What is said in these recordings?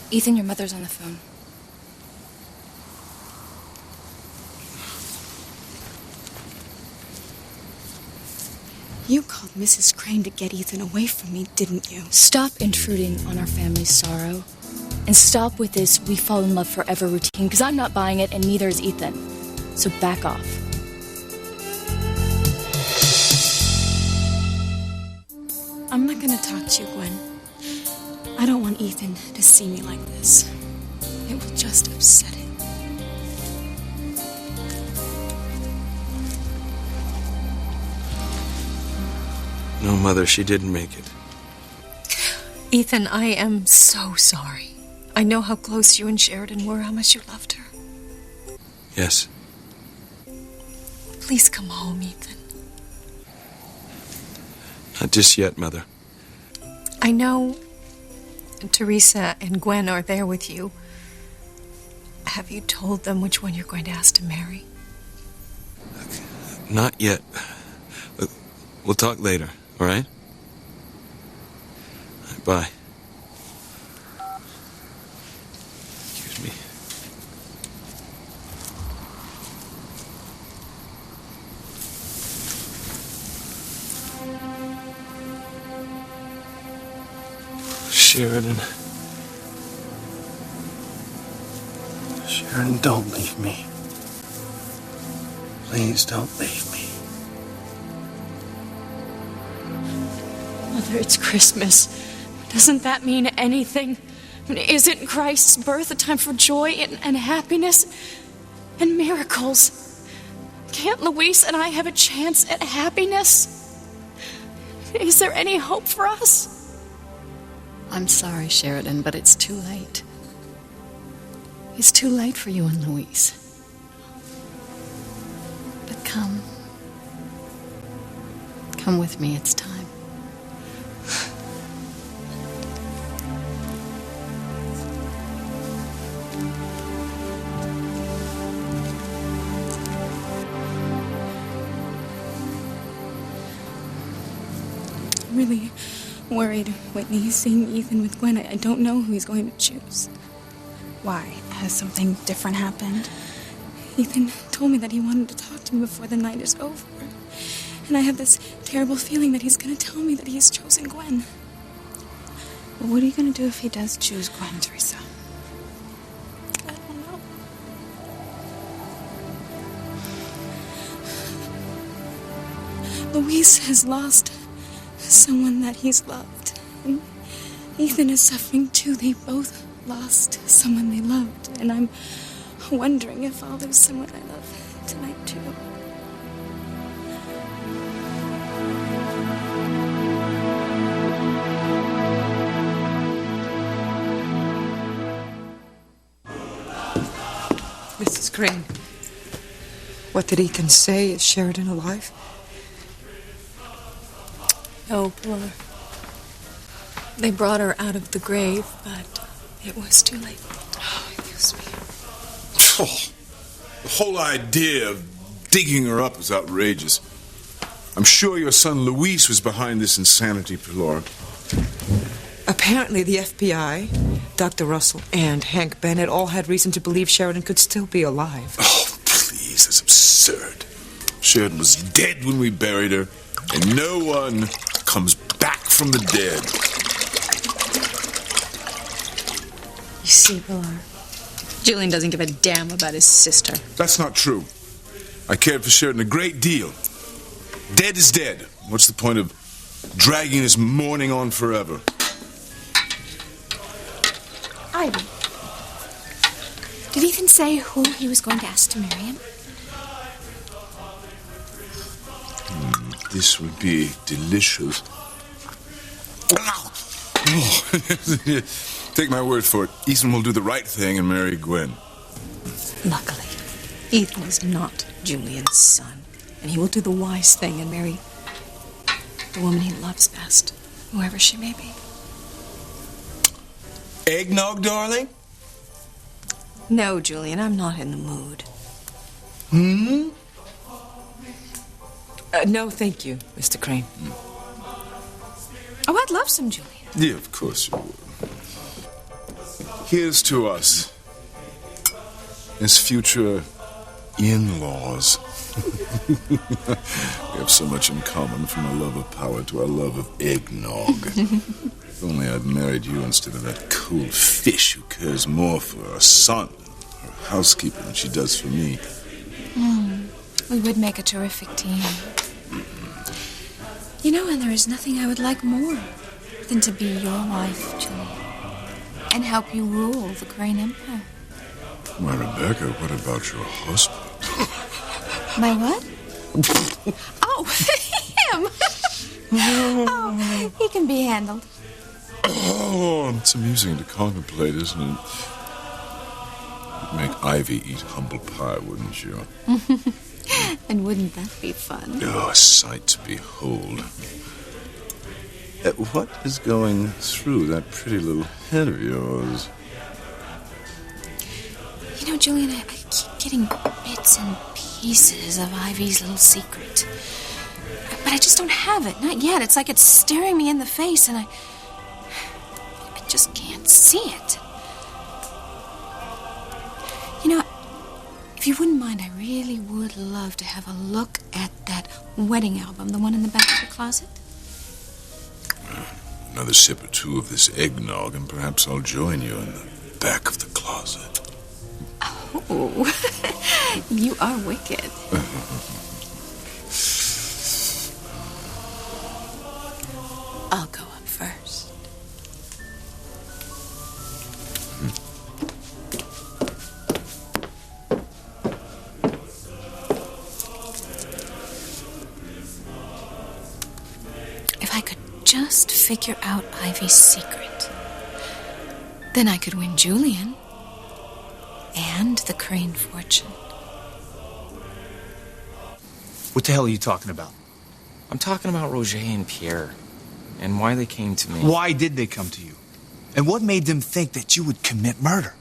Ethan, your mother's on the phone. You called Mrs. Crane to get Ethan away from me, didn't you? Stop intruding on our family's sorrow. And stop with this we fall in love forever routine, because I'm not buying it and neither is Ethan. So back off. I'm not gonna talk to you, Gwen. I don't want Ethan to see me like this. It will just upset him. No, Mother, she didn't make it. Ethan, I am so sorry. I know how close you and Sheridan were, how much you loved her. Yes. Please come home, Ethan. Not just yet, Mother. I know Teresa and Gwen are there with you. Have you told them which one you're going to ask to marry? Not yet. We'll talk later, all right? Bye. Excuse me. Sheridan. Sheridan, don't leave me. Please don't leave me. Mother, it's Christmas. Doesn't that mean anything? I mean, isn't Christ's birth a time for joy and happiness and miracles? Can't Luis and I have a chance at happiness? Is there any hope for us? I'm sorry, Sheridan, but it's too late. It's too late for you and Luis. But come. Come with me, it's time. Really worried, Whitney, seeing Ethan with Gwen. I don't know who he's going to choose. Why? Has something different happened? Ethan told me that he wanted to talk to me before the night is over. And I have this terrible feeling that he's going to tell me that he's chosen Gwen. Well, what are you going to do if he does choose Gwen, Teresa? I don't know. Luis has lost someone that he's loved. And Ethan is suffering too. They both lost someone they loved. And I'm wondering if I'll lose someone I love tonight too. Mrs. Crane, what did Ethan say? Is Sheridan alive? No, Pilar. They brought her out of the grave, but it was too late. Oh, excuse me. Oh, the whole idea of digging her up is outrageous. I'm sure your son Luis was behind this insanity, Pilar. Apparently the FBI, Dr. Russell, and Hank Bennett all had reason to believe Sheridan could still be alive. Oh, please, that's absurd. Sheridan was dead when we buried her, and no one comes back from the dead. You see, Pilar, Julian doesn't give a damn about his sister. That's not true. I cared for Sheridan a great deal. Dead is dead. What's the point of dragging his mourning on forever? Ivy, did Ethan say who he was going to ask to marry him? This would be delicious. Oh. Take my word for it. Ethan will do the right thing and marry Gwen. Luckily, Ethan is not Julian's son, and he will do the wise thing and marry the woman he loves best, whoever she may be. Eggnog, darling? No, Julian, I'm not in the mood. No, thank you, Mr. Crane. Oh, I'd love some Julian. Yeah, of course you would. Here's to us as future in-laws. We have so much in common, from our love of power to our love of eggnog. If only I'd married you instead of that cold fish who cares more for her son, her housekeeper, than she does for me. We would make a terrific team. You know, and there is nothing I would like more than to be your wife, Julian, and help you rule the Crane Empire. Why, Rebecca, what about your husband? My what? Oh, him! Oh, he can be handled. Oh, it's amusing to contemplate, isn't it? You'd make Ivy eat humble pie, wouldn't you? And wouldn't that be fun? Oh, a sight to behold. What is going through that pretty little head of yours? You know, Julian, I keep getting bits and pieces of Ivy's little secret. But I just don't have it. Not yet. It's like it's staring me in the face, and I just can't see it. You know, if you wouldn't mind, I really would love to have a look at that wedding album, the one in the back of the closet. Another sip or two of this eggnog, and perhaps I'll join you in the back of the closet. Oh, you are wicked. I'll go up first. If I could just figure out Ivy's secret, then I could win Julian and the Crane fortune. What the hell are you talking about? I'm talking about Roger and Pierre, and why they came to me. Why did they come to you? And what made them think that you would commit murder?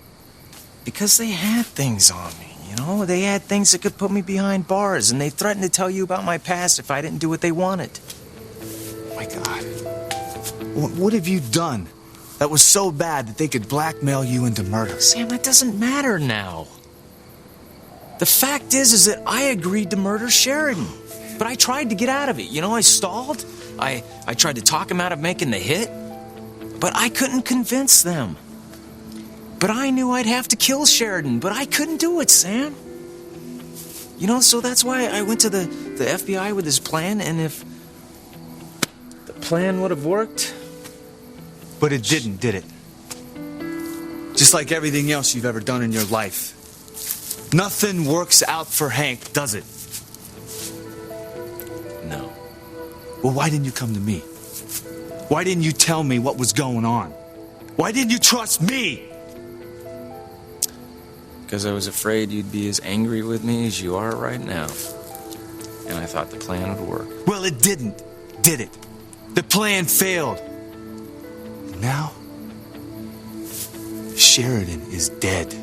Because they had things on me, you know? They had things that could put me behind bars, and they threatened to tell you about my past if I didn't do what they wanted. My God. What have you done that was so bad that they could blackmail you into murder? Sam, that doesn't matter now. The fact is that I agreed to murder Sheridan. But I tried to get out of it, you know? I stalled. I tried to talk him out of making the hit. But I couldn't convince them. But I knew I'd have to kill Sheridan, but I couldn't do it, Sam. You know, so that's why I went to the FBI with this plan, and if the plan would have worked... But it didn't, did it? Just like everything else you've ever done in your life. Nothing works out for Hank, does it? No. Well, why didn't you come to me? Why didn't you tell me what was going on? Why didn't you trust me? Because I was afraid you'd be as angry with me as you are right now. And I thought the plan would work. Well, it didn't, did it? The plan failed. Now, Sheridan is dead.